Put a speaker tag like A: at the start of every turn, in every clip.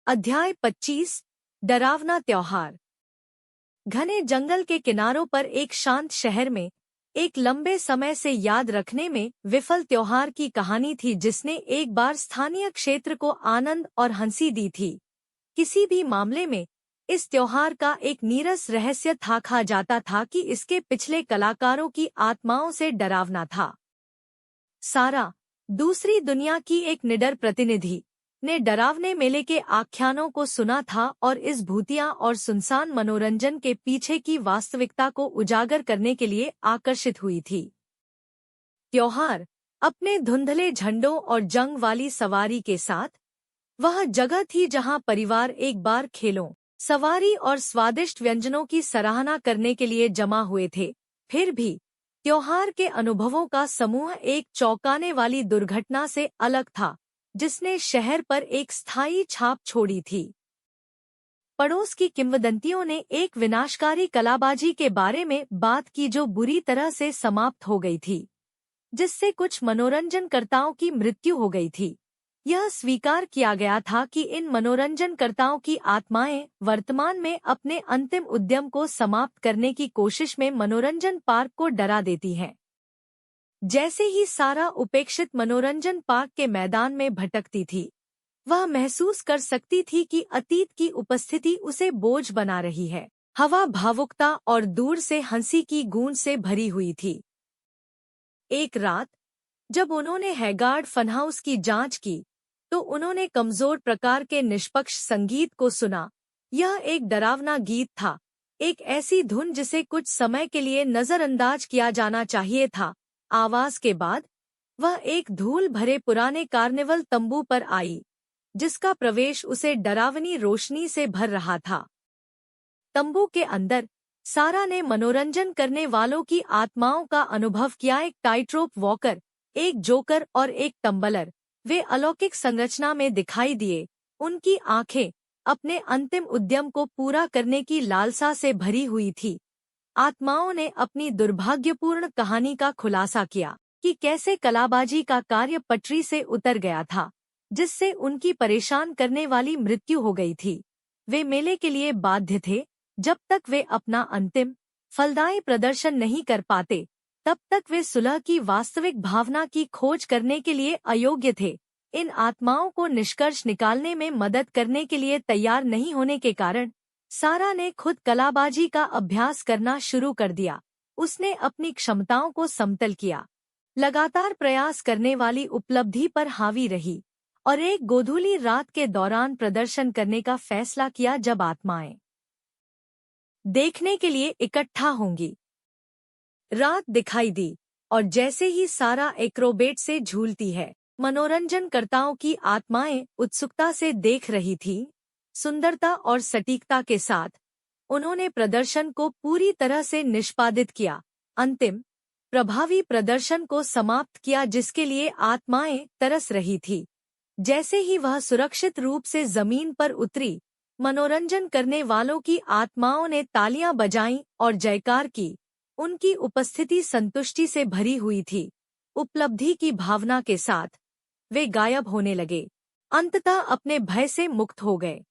A: अध्याय 25 डरावना त्योहार। घने जंगल के किनारों पर एक शांत शहर में एक लंबे समय से याद रखने में विफल त्योहार की कहानी थी, जिसने एक बार स्थानीय क्षेत्र को आनंद और हंसी दी थी। किसी भी मामले में इस त्योहार का एक नीरस रहस्य था कहा जाता था कि इसके पिछले कलाकारों की आत्माओं से डरावना था। सारा, दूसरी दुनिया की एक निडर प्रतिनिधि, ने डरावने मेले के आख्यानों को सुना था और इस भूतिया और सुनसान मनोरंजन के पीछे की वास्तविकता को उजागर करने के लिए आकर्षित हुई थी। त्योहार अपने धुंधले झंडों और जंग वाली सवारी के साथ वह जगह थी जहां परिवार एक बार खेलों, सवारी और स्वादिष्ट व्यंजनों की सराहना करने के लिए जमा हुए थे। फिर भी त्योहार के अनुभवों का समूह एक चौंकाने वाली दुर्घटना से अलग था, जिसने शहर पर एक स्थायी छाप छोड़ी थी। पड़ोस की किंवदंतियों ने एक विनाशकारी कलाबाजी के बारे में बात की जो बुरी तरह से समाप्त हो गई थी, जिससे कुछ मनोरंजनकर्ताओं की मृत्यु हो गई थी। यह स्वीकार किया गया था कि इन मनोरंजनकर्ताओं की आत्माएं वर्तमान में अपने अंतिम उद्यम को समाप्त करने की कोशिश में मनोरंजन पार्क को डरा देती हैं। जैसे ही सारा उपेक्षित मनोरंजन पार्क के मैदान में भटकती थी, वह महसूस कर सकती थी कि अतीत की उपस्थिति उसे बोझ बना रही है। हवा भावुकता और दूर से हंसी की गूंज से भरी हुई थी। एक रात जब उन्होंने हैगार्ड फनहाउस की जांच की, तो उन्होंने कमजोर प्रकार के निष्पक्ष संगीत को सुना। यह एक डरावना गीत था, एक ऐसी धुन जिसे कुछ समय के लिए नजरअंदाज किया जाना चाहिए था। आवाज के बाद वह एक धूल भरे पुराने कार्निवल तंबू पर आई, जिसका प्रवेश उसे डरावनी रोशनी से भर रहा था। तंबू के अंदर सारा ने मनोरंजन करने वालों की आत्माओं का अनुभव किया। एक टाइटरोप वॉकर, एक जोकर और एक टम्बलर वे अलौकिक संरचना में दिखाई दिए। उनकी आंखें अपने अंतिम उद्यम को पूरा करने की लालसा से भरी हुई थी। आत्माओं ने अपनी दुर्भाग्यपूर्ण कहानी का खुलासा किया कि कैसे कलाबाजी का कार्य पटरी से उतर गया था, जिससे उनकी परेशान करने वाली मृत्यु हो गई थी। वे मेले के लिए बाध्य थे। जब तक वे अपना अंतिम फलदायी प्रदर्शन नहीं कर पाते, तब तक वे सुलह की वास्तविक भावना की खोज करने के लिए अयोग्य थे। इन आत्माओं को निष्कर्ष निकालने में मदद करने के लिए तैयार नहीं होने के कारण सारा ने खुद कलाबाजी का अभ्यास करना शुरू कर दिया। उसने अपनी क्षमताओं को समतल किया, लगातार प्रयास करने वाली उपलब्धि पर हावी रही और एक गोधूली रात के दौरान प्रदर्शन करने का फैसला किया जब आत्माएं देखने के लिए इकट्ठा होंगी। रात दिखाई दी और जैसे ही सारा एक्रोबेट से झूलती है, मनोरंजनकर्ताओं की आत्माएं उत्सुकता से देख रही थी। सुंदरता और सटीकता के साथ उन्होंने प्रदर्शन को पूरी तरह से निष्पादित किया, अंतिम प्रभावी प्रदर्शन को समाप्त किया जिसके लिए आत्माएं तरस रही थी। जैसे ही वह सुरक्षित रूप से जमीन पर उतरी, मनोरंजन करने वालों की आत्माओं ने तालियां बजाईं और जयकार की। उनकी उपस्थिति संतुष्टि से भरी हुई थी। उपलब्धि की भावना के साथ वे गायब होने लगे, अंततः अपने भय से मुक्त हो गए।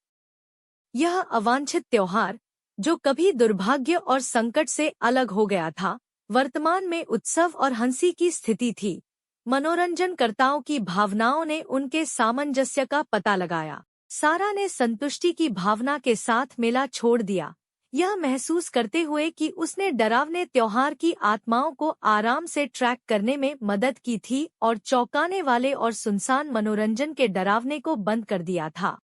A: यह अवांछित त्योहार, जो कभी दुर्भाग्य और संकट से अलग हो गया था, वर्तमान में उत्सव और हंसी की स्थिति थी। मनोरंजनकर्ताओं की भावनाओं ने उनके सामंजस्य का पता लगाया। सारा ने संतुष्टि की भावना के साथ मेला छोड़ दिया, यह महसूस करते हुए कि उसने डरावने त्योहार की आत्माओं को आराम से ट्रैक करने में मदद की थी और चौंकाने वाले और सुनसान मनोरंजन के डरावने को बंद कर दिया था।